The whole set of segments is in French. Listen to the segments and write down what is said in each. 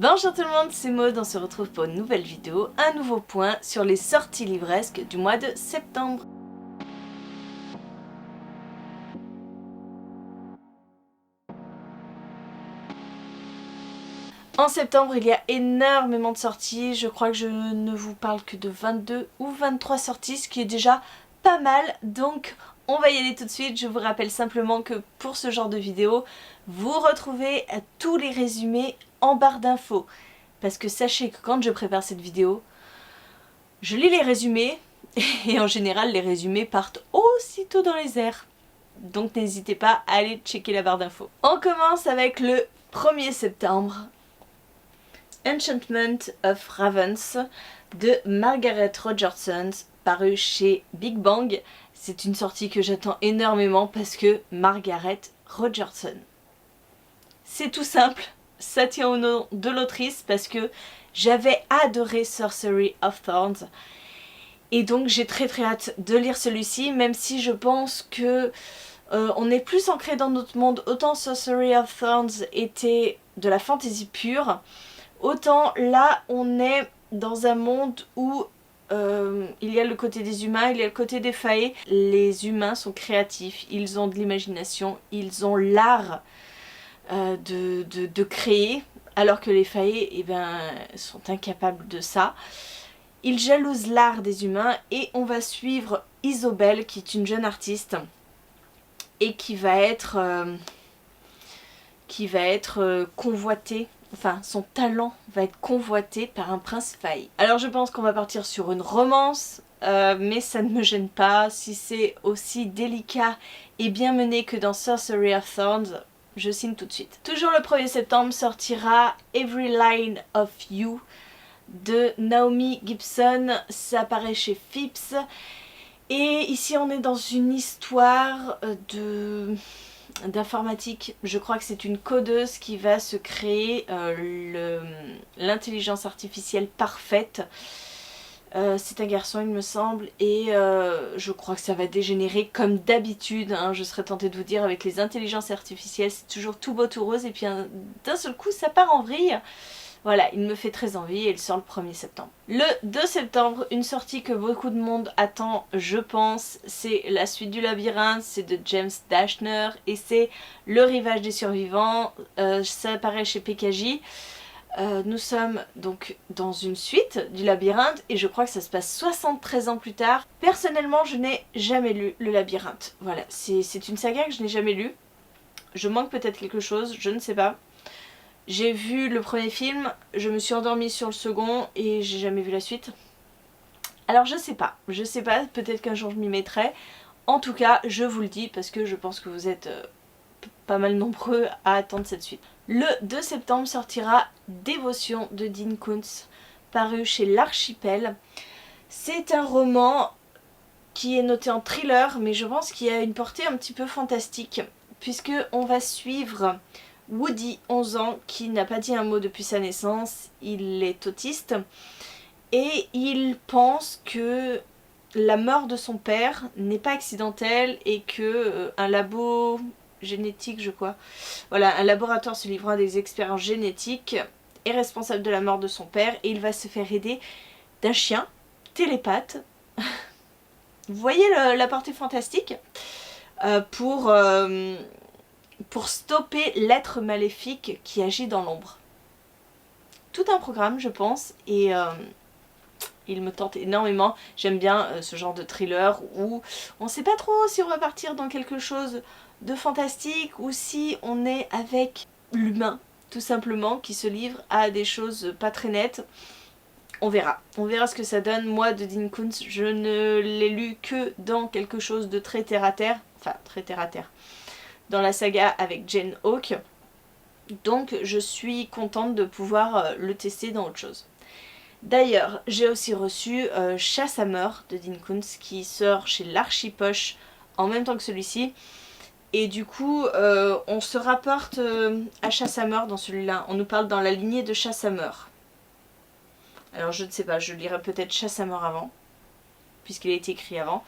Bonjour tout le monde, c'est Maud, on se retrouve pour une nouvelle vidéo, un nouveau point sur les sorties livresques du mois de septembre. En septembre, il y a énormément de sorties, je crois que je ne vous parle que de 22 ou 23 sorties, ce qui est déjà pas mal, donc on va y aller tout de suite. Je vous rappelle simplement que pour ce genre de vidéo, vous retrouvez tous les résumés en barre d'infos. Parce que sachez que quand je prépare cette vidéo, je lis les résumés, et en général les résumés partent aussitôt dans les airs. Donc n'hésitez pas à aller checker la barre d'infos. On commence avec le 1er septembre. Enchantment of Ravens de Margaret Rogerson, paru chez Big Bang. C'est une sortie que j'attends énormément parce que Margaret Rogerson. C'est tout simple, ça tient au nom de l'autrice parce que j'avais adoré Sorcery of Thorns. Et donc j'ai très hâte de lire celui-ci, même si je pense que on est plus ancré dans notre monde. Autant Sorcery of Thorns était de la fantasy pure, autant là on est dans un monde où il y a le côté des humains, il y a le côté des faées. Les humains sont créatifs, ils ont de l'imagination, ils ont l'art de créer, alors que les faées sont incapables de ça. Ils jalousent l'art des humains et on va suivre Isobel qui est une jeune artiste et qui va être convoitée, enfin son talent va être convoité par un prince faille. Alors je pense qu'on va partir sur une romance, mais ça ne me gêne pas. Si c'est aussi délicat et bien mené que dans Sorcery of Thorns, je signe tout de suite. Toujours le 1er septembre sortira Every Line of You de Naomi Gibson, ça apparaît chez Phipps. Et ici on est dans une histoire d'informatique. Je crois que c'est une codeuse qui va se créer l'intelligence artificielle parfaite. C'est un garçon il me semble, et je crois que ça va dégénérer comme d'habitude, hein. Je serais tentée de vous dire, avec les intelligences artificielles c'est toujours tout beau tout rose et puis d'un seul coup ça part en vrille. Voilà, il me fait très envie et il sort le 1er septembre. Le 2 septembre, une sortie que beaucoup de monde attend, je pense, c'est la suite du labyrinthe, c'est de James Dashner et c'est Le Rivage des Survivants, ça apparaît chez PKJ. Nous sommes donc dans une suite du labyrinthe et je crois que ça se passe 73 ans plus tard. Personnellement, je n'ai jamais lu le labyrinthe. Voilà, c'est une saga que je n'ai jamais lue. Je manque peut-être quelque chose, je ne sais pas. J'ai vu le premier film, je me suis endormie sur le second et j'ai jamais vu la suite. Alors je sais pas, peut-être qu'un jour je m'y mettrai. En tout cas, je vous le dis parce que je pense que vous êtes pas mal nombreux à attendre cette suite. Le 2 septembre sortira Dévotion de Dean Koontz, paru chez l'Archipel. C'est un roman qui est noté en thriller, mais je pense qu'il y a une portée un petit peu fantastique, puisque on va suivre Woody, 11 ans, qui n'a pas dit un mot depuis sa naissance, il est autiste, et il pense que la mort de son père n'est pas accidentelle et que un labo génétique, je crois, voilà, un laboratoire se livrant à des expériences génétiques est responsable de la mort de son père et il va se faire aider d'un chien télépathe. Vous voyez la portée fantastique, pour stopper l'être maléfique qui agit dans l'ombre. Tout un programme je pense et il me tente énormément. J'aime bien ce genre de thriller où on sait pas trop si on va partir dans quelque chose de fantastique ou si on est avec l'humain tout simplement qui se livre à des choses pas très nettes. On verra ce que ça donne. Moi de Dean Koontz, je ne l'ai lu que dans quelque chose de très terre à terre, enfin très terre à terre, dans la saga avec Jane Hawke, donc je suis contente de pouvoir le tester dans autre chose. D'ailleurs, j'ai aussi reçu Chasse à meurtre de Dean Koontz qui sort chez l'Archipoche en même temps que celui-ci. Et du coup, on se rapporte à Chasse à meurtre dans celui-là. On nous parle dans la lignée de Chasse à meurtre. Alors je ne sais pas, je lirai peut-être Chasse à meurtre avant, puisqu'il a été écrit avant,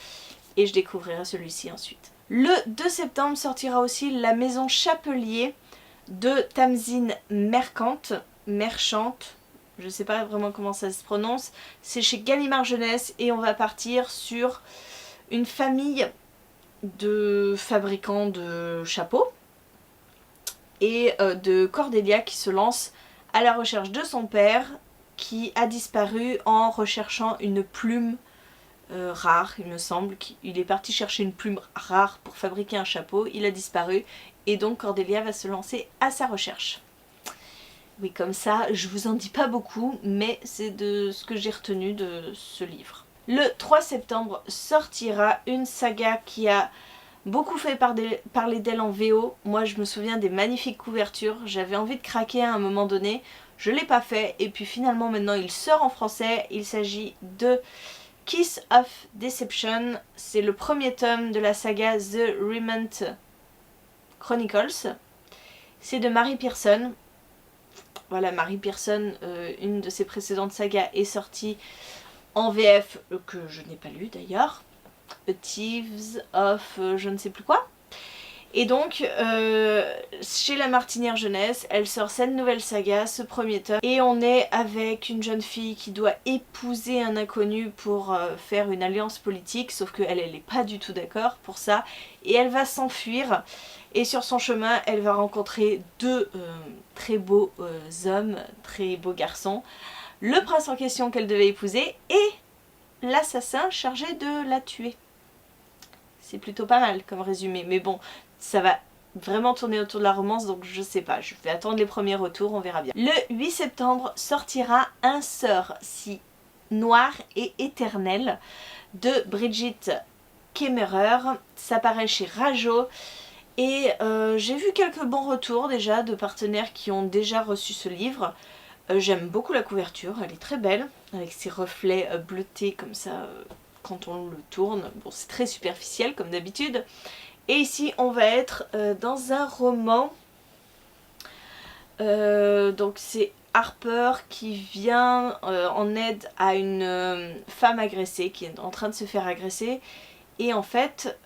et je découvrirai celui-ci ensuite. Le 2 septembre sortira aussi La Maison Chapelier de Tamzin Mercante, Merchante, je sais pas vraiment comment ça se prononce, c'est chez Gallimard Jeunesse et on va partir sur une famille de fabricants de chapeaux et de Cordelia qui se lance à la recherche de son père qui a disparu en recherchant une plume rare, il me semble. Il est parti chercher une plume rare pour fabriquer un chapeau, il a disparu et donc Cordelia va se lancer à sa recherche. Oui, comme ça, je vous en dis pas beaucoup, mais c'est de ce que j'ai retenu de ce livre. Le 3 septembre sortira une saga qui a beaucoup fait parler d'elle en VO. Moi, je me souviens des magnifiques couvertures. J'avais envie de craquer à un moment donné. Je l'ai pas fait. Et puis finalement, maintenant, il sort en français. Il s'agit de Kiss of Deception. C'est le premier tome de la saga The Remnant Chronicles. C'est de Mary Pearson. Voilà, Mary Pearson, une de ses précédentes sagas est sortie en VF, que je n'ai pas lu d'ailleurs. A Thieves of je ne sais plus quoi. Et donc, chez La Martinière Jeunesse, elle sort cette nouvelle saga, ce premier tome. Et on est avec une jeune fille qui doit épouser un inconnu pour faire une alliance politique. Sauf qu'elle n'est pas du tout d'accord pour ça. Et elle va s'enfuir. Et sur son chemin, elle va rencontrer deux très beaux hommes, très beaux garçons. Le prince en question qu'elle devait épouser et l'assassin chargé de la tuer. C'est plutôt pas mal comme résumé, mais bon, ça va vraiment tourner autour de la romance, donc je sais pas, je vais attendre les premiers retours, on verra bien. Le 8 septembre sortira Un sort si noir et éternel de Brigitte Kemmerer. Ça paraît chez Rajo. Et j'ai vu quelques bons retours déjà de partenaires qui ont déjà reçu ce livre. J'aime beaucoup la couverture, elle est très belle, avec ses reflets bleutés comme ça quand on le tourne. Bon, c'est très superficiel comme d'habitude. Et ici, on va être dans un roman. Donc c'est Harper qui vient en aide à une femme agressée, qui est en train de se faire agresser. Et en fait,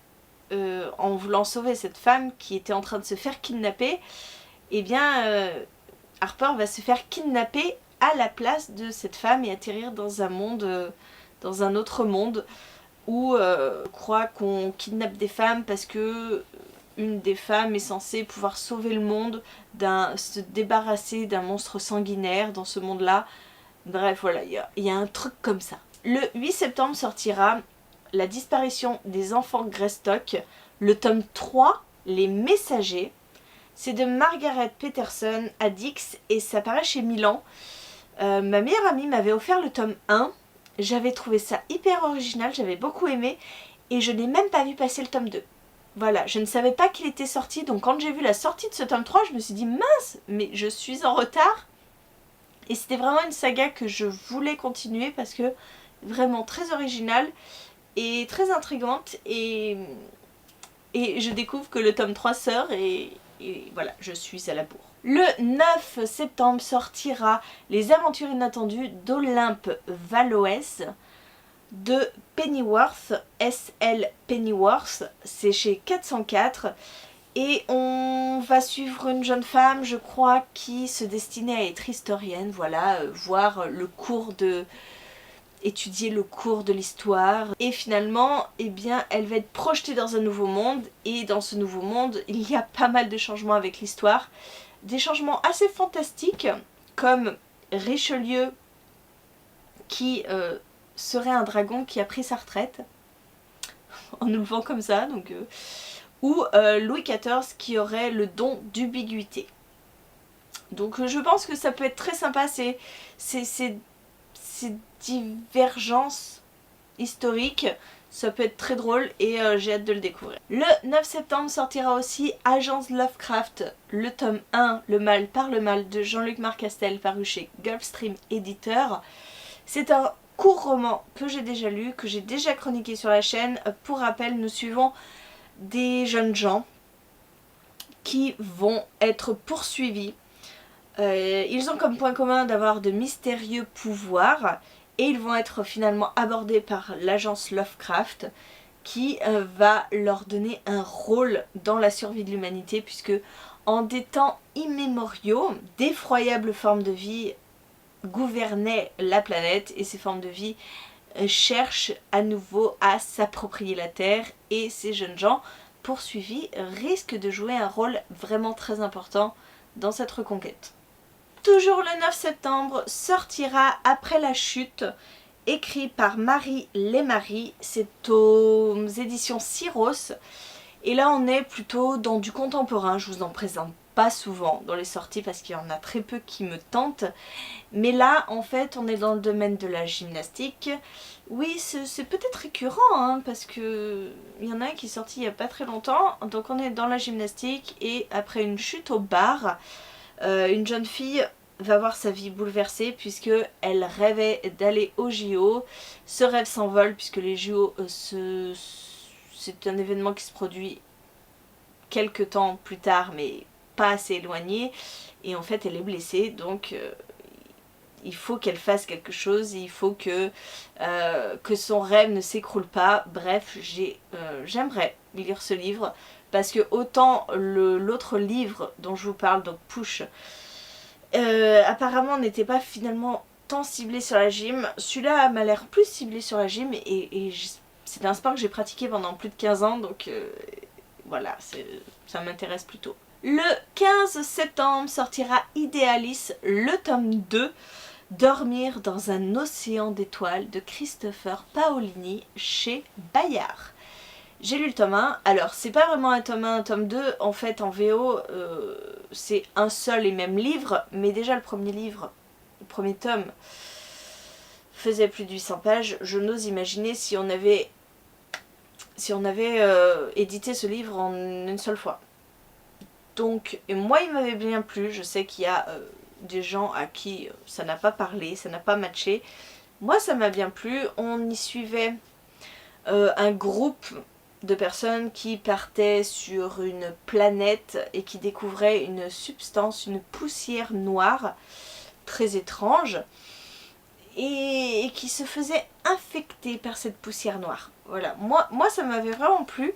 en voulant sauver cette femme qui était en train de se faire kidnapper, eh bien Harper va se faire kidnapper à la place de cette femme et atterrir dans un monde, dans un autre monde où on croit qu'on kidnappe des femmes parce que une des femmes est censée pouvoir sauver le monde, se débarrasser d'un monstre sanguinaire dans ce monde-là. Bref, voilà, il y a un truc comme ça. Le 8 septembre sortira La disparition des enfants Greystock, le tome 3, Les Messagers. C'est de Margaret Peterson à Dix et ça paraît chez Milan. Ma meilleure amie m'avait offert le tome 1. J'avais trouvé ça hyper original, j'avais beaucoup aimé et je n'ai même pas vu passer le tome 2. Voilà, je ne savais pas qu'il était sorti, donc quand j'ai vu la sortie de ce tome 3, je me suis dit mince, mais je suis en retard. Et c'était vraiment une saga que je voulais continuer parce que vraiment très originale et très intrigante et je découvre que le tome 3 sort et voilà, je suis à la bourre. Le 9 septembre sortira Les aventures inattendues d'Olympe Valoès de Pennyworth, S.L. Pennyworth, c'est chez 404 et on va suivre une jeune femme, je crois, qui se destinait à être historienne, voilà, voir le cours de... étudier le cours de l'histoire et finalement, eh bien, elle va être projetée dans un nouveau monde et dans ce nouveau monde, il y a pas mal de changements avec l'histoire, des changements assez fantastiques comme Richelieu qui serait un dragon qui a pris sa retraite en nous le vend comme ça, donc ou Louis XIV qui aurait le don d'ubiquité. Donc je pense que ça peut être très sympa, ces divergences historiques, ça peut être très drôle et j'ai hâte de le découvrir. Le 9 septembre sortira aussi Agence Lovecraft, le tome 1, Le mal par le mal de Jean-Luc Marcastel, paru chez Gulfstream Éditeur. C'est un court roman que j'ai déjà lu, que j'ai déjà chroniqué sur la chaîne. Pour rappel, nous suivons des jeunes gens qui vont être poursuivis. Ils ont comme point commun d'avoir de mystérieux pouvoirs et ils vont être finalement abordés par l'agence Lovecraft qui va leur donner un rôle dans la survie de l'humanité puisque En des temps immémoriaux, d'effroyables formes de vie gouvernaient la planète et ces formes de vie cherchent à nouveau à s'approprier la Terre et ces jeunes gens poursuivis risquent de jouer un rôle vraiment très important dans cette reconquête. Toujours le 9 septembre sortira Après la chute, écrit par Marie Lemarie, c'est aux éditions Syros. Et là on est plutôt dans du contemporain, je vous en présente pas souvent dans les sorties parce qu'il y en a très peu qui me tentent. Mais là en fait on est dans le domaine de la gymnastique. Oui c'est peut-être récurrent hein, parce que il y en a un qui est sorti il n'y a pas très longtemps. Donc on est dans la gymnastique et après une chute au bar, une jeune fille va voir sa vie bouleversée puisque elle rêvait d'aller au JO. Ce rêve s'envole puisque les JO c'est un événement qui se produit quelques temps plus tard mais pas assez éloigné et en fait elle est blessée donc il faut qu'elle fasse quelque chose, il faut que son rêve ne s'écroule pas. Bref, j'aimerais lire ce livre parce que autant l'autre livre dont je vous parle, donc Push, apparemment n'était pas finalement tant ciblé sur la gym, celui-là m'a l'air plus ciblé sur la gym et c'est un sport que j'ai pratiqué pendant plus de 15 ans donc voilà, ça m'intéresse plutôt. Le 15 septembre sortira Idéalis, le tome 2, Dormir dans un océan d'étoiles de Christopher Paolini chez Bayard. J'ai lu le tome 1, alors c'est pas vraiment un tome 1, un tome 2, en fait en VO c'est un seul et même livre, mais déjà le premier tome faisait plus de 800 pages, je n'ose imaginer si on avait édité ce livre en une seule fois. Donc moi il m'avait bien plu, je sais qu'il y a des gens à qui ça n'a pas parlé, ça n'a pas matché. Moi ça m'a bien plu, on y suivait un groupe de personnes qui partaient sur une planète et qui découvraient une substance, une poussière noire très étrange et qui se faisaient infecter par cette poussière noire. Voilà, moi ça m'avait vraiment plu,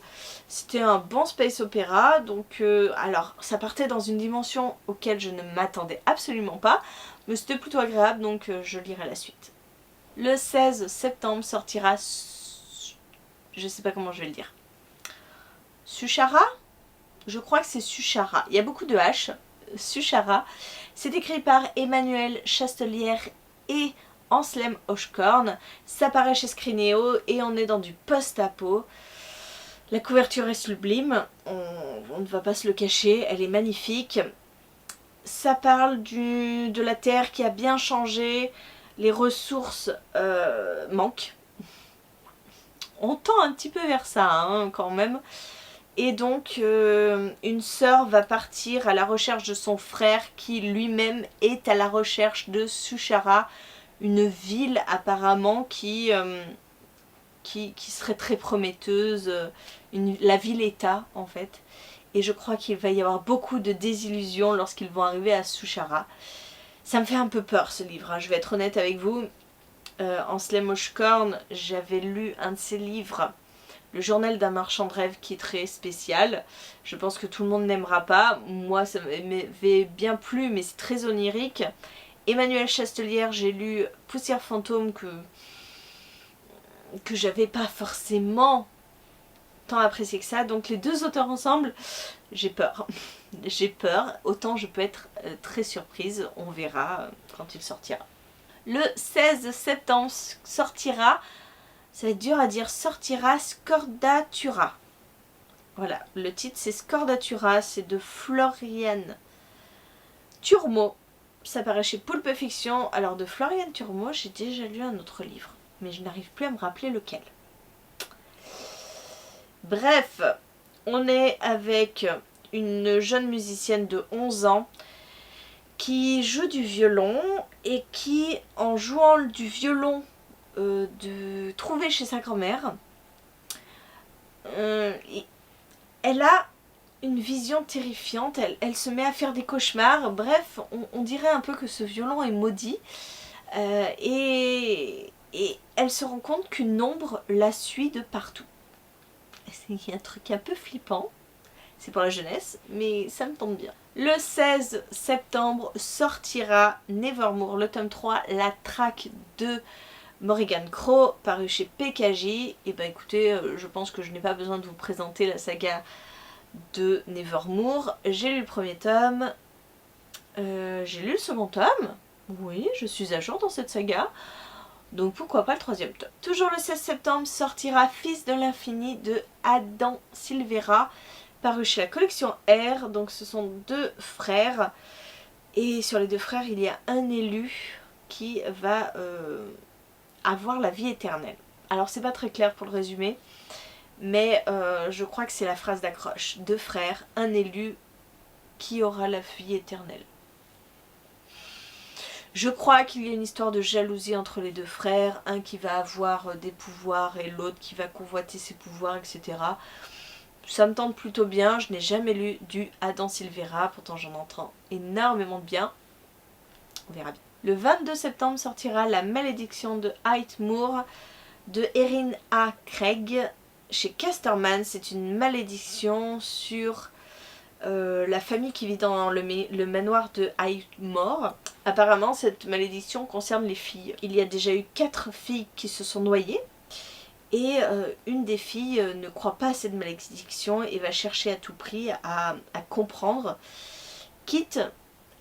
c'était un bon space opéra, donc alors ça partait dans une dimension auquel je ne m'attendais absolument pas, mais c'était plutôt agréable donc je lirai la suite. Le 16 septembre sortira, je sais pas comment je vais le dire, Suchara? Je crois que c'est Suchara, il y a beaucoup de H, Suchara, c'est écrit par Emmanuel Chastelière et Anselm Hochkorn, ça paraît chez Scrinéo et on est dans du post-apo. La couverture est sublime, on ne va pas se le cacher, elle est magnifique. Ça parle de la Terre qui a bien changé, les ressources manquent. On tend un petit peu vers ça hein, quand même. Et donc une sœur va partir à la recherche de son frère qui lui-même est à la recherche de Suchara, une ville apparemment qui serait très prometteuse, la ville-état en fait. Et je crois qu'il va y avoir beaucoup de désillusions lorsqu'ils vont arriver à Suchara. Ça me fait un peu peur ce livre, hein, je vais être honnête avec vous. Anselm Hochkorn, j'avais lu un de ses livres, Le journal d'un marchand de rêve, qui est très spécial. Je pense que tout le monde n'aimera pas. Moi ça m'avait bien plu mais c'est très onirique. Emmanuel Chastelière, j'ai lu Poussière fantôme que j'avais pas forcément tant apprécié que ça. Donc les deux auteurs ensemble, j'ai peur. J'ai peur. Autant je peux être très surprise. On verra quand il sortira. Le 16 septembre sortira, ça va être dur à dire, sortira Scordatura. Voilà, le titre c'est Scordatura, c'est de Floriane Turmot. Ça paraît chez Poulpe Fiction. Alors de Floriane Turmot, j'ai déjà lu un autre livre, mais je n'arrive plus à me rappeler lequel. Bref, on est avec une jeune musicienne de 11 ans qui joue du violon et qui, en jouant du violon trouvé chez sa grand-mère, elle a une vision terrifiante, elle se met à faire des cauchemars, bref, on dirait un peu que ce violon est maudit, et elle se rend compte qu'une ombre la suit de partout. C'est un truc un peu flippant, c'est pour la jeunesse, mais ça me tente bien. Le 16 septembre sortira Nevermore, le tome 3, la traque de Morrigan Crow, paru chez PKJ. Et bah écoutez, je pense que je n'ai pas besoin de vous présenter la saga de Nevermore. J'ai lu le premier tome, j'ai lu le second tome, oui, je suis à jour dans cette saga. Donc pourquoi pas le troisième tome. Toujours le 16 septembre sortira Fils de l'infini de Adam Silvera, paru chez la collection R. Donc ce sont 2 frères. Et sur les 2 frères, il y a un élu qui va avoir la vie éternelle. Alors c'est pas très clair pour le résumer, mais je crois que c'est la phrase d'accroche. 2 frères, un élu qui aura la vie éternelle. Je crois qu'il y a une histoire de jalousie entre les 2 frères, un qui va avoir des pouvoirs et l'autre qui va convoiter ses pouvoirs, etc. Ça me tente plutôt bien, je n'ai jamais lu du Adam Silvera, pourtant j'en entends énormément de bien. On verra bien. Le 22 septembre sortira La malédiction de Hyde Moor de Erin A. Craig chez Casterman. C'est une malédiction sur la famille qui vit dans le manoir de Highmore. Apparemment cette malédiction concerne les filles. Il y a déjà eu 4 filles qui se sont noyées et une des filles ne croit pas à cette malédiction et va chercher à tout prix à comprendre, quitte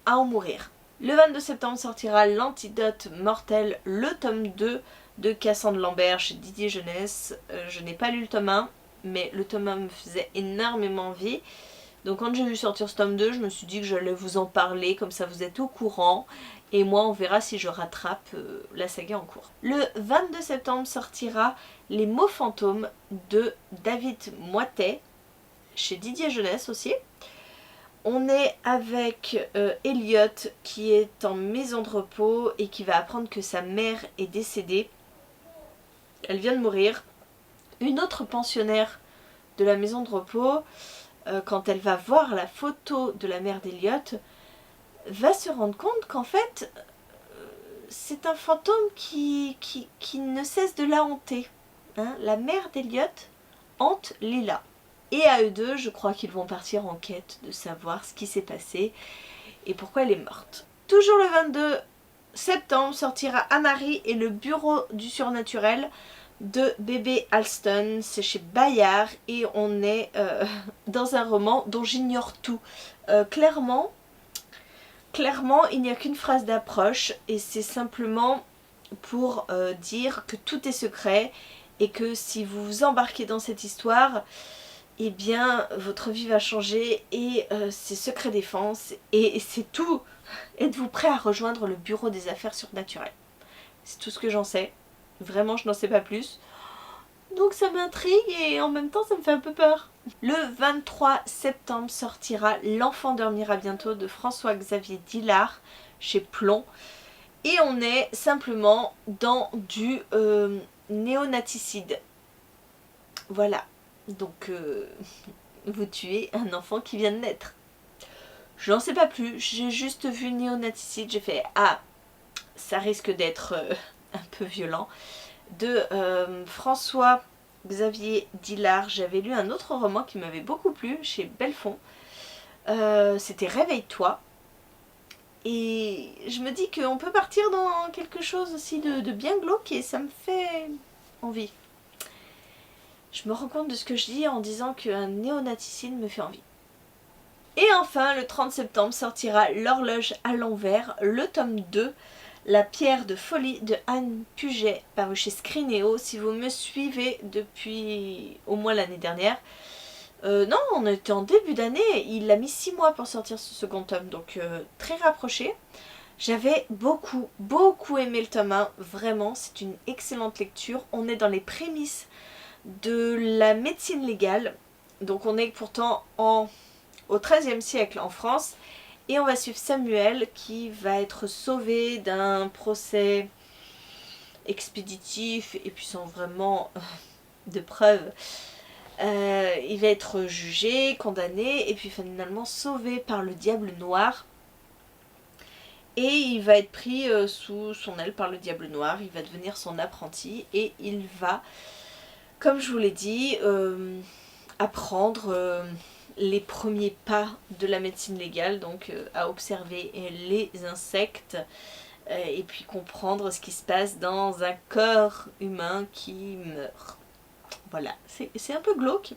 à en mourir. Le 22 septembre sortira L'Antidote Mortel, le tome 2 de Cassandre Lambert chez Didier Jeunesse. Je n'ai pas lu le tome 1, mais le tome 1 me faisait énormément envie. Donc quand j'ai vu sortir ce tome 2, je me suis dit que j'allais vous en parler, comme ça vous êtes au courant. Et moi on verra si je rattrape la saga en cours. Le 22 septembre sortira Les mots fantômes de David Moitet, chez Didier Jeunesse aussi. On est avec Elliot qui est en maison de repos et qui va apprendre que sa mère est décédée. Elle vient de mourir. Une autre pensionnaire de la maison de repos, quand elle va voir la photo de la mère d'Elliot, va se rendre compte qu'en fait, c'est un fantôme qui ne cesse de la hanter. Hein, la mère d'Elliot hante Lila. Et à eux deux, je crois qu'ils vont partir en quête de savoir ce qui s'est passé et pourquoi elle est morte. Toujours le 22 septembre sortira Amari et le bureau du surnaturel de Bébé Alston. C'est chez Bayard et on est dans un roman dont j'ignore tout. Clairement, il n'y a qu'une phrase d'approche et c'est simplement pour dire que tout est secret et que si vous vous embarquez dans cette histoire, eh bien votre vie va changer et c'est secret défense et c'est tout. Êtes-vous prêt à rejoindre le bureau des affaires surnaturelles? C'est tout ce que j'en sais. Vraiment, je n'en sais pas plus. Donc ça m'intrigue et en même temps ça me fait un peu peur. Le 23 septembre sortira L'enfant dormira bientôt de François-Xavier Dillard chez Plomb. Et on est simplement dans du néonaticide. Voilà. Donc vous tuez un enfant qui vient de naître. Je n'en sais pas plus. J'ai juste vu néonaticide. J'ai fait ah, ça risque d'être un peu violent. De François-Xavier Dillard. J'avais lu un autre roman qui m'avait beaucoup plu chez Belfond. C'était Réveille-toi. Et je me dis qu'on peut partir dans quelque chose aussi de bien glauque et ça me fait envie. Je me rends compte de ce que je dis en disant qu'un néonaticide me fait envie. Et enfin, le 30 septembre sortira L'horloge à l'envers, le tome 2, La pierre de folie de Anne Puget, paru chez Scrinéo. Si vous me suivez depuis au moins l'année dernière, non, on était en début d'année, il a mis 6 mois pour sortir ce second tome, donc très rapproché. J'avais beaucoup aimé le tome 1, vraiment, c'est une excellente lecture. On est dans les prémices de la médecine légale, donc on est pourtant au XIIIe siècle en France, et on va suivre Samuel qui va être sauvé d'un procès expéditif et puis sans vraiment de preuves. Il va être jugé, condamné et puis finalement sauvé par le diable noir. Et il va être pris sous son aile par le diable noir, il va devenir son apprenti et il va, comme je vous l'ai dit, apprendre les premiers pas de la médecine légale, donc à observer les insectes et puis comprendre ce qui se passe dans un corps humain qui meurt. Voilà, c'est un peu glauque,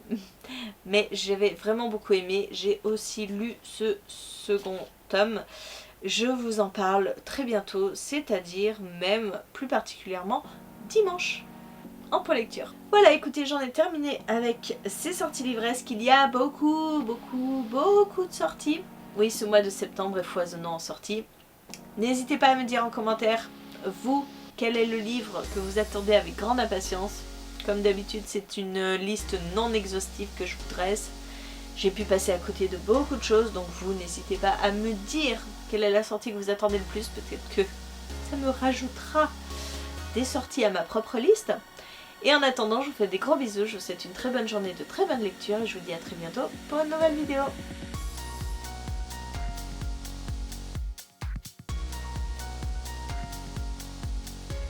mais j'avais vraiment beaucoup aimé. J'ai aussi lu ce second tome. Je vous en parle très bientôt, c'est-à-dire même plus particulièrement dimanche en point lecture. Voilà, écoutez, j'en ai terminé avec ces sorties livresques. Il y a beaucoup de sorties. Oui, ce mois de septembre est foisonnant en sorties. N'hésitez pas à me dire en commentaire, vous, quel est le livre que vous attendez avec grande impatience. Comme d'habitude, c'est une liste non exhaustive que je vous dresse. J'ai pu passer à côté de beaucoup de choses, donc vous n'hésitez pas à me dire quelle est la sortie que vous attendez le plus. Peut-être que ça me rajoutera des sorties à ma propre liste. Et en attendant, je vous fais des gros bisous, je vous souhaite une très bonne journée, de très bonne lecture et je vous dis à très bientôt pour une nouvelle vidéo.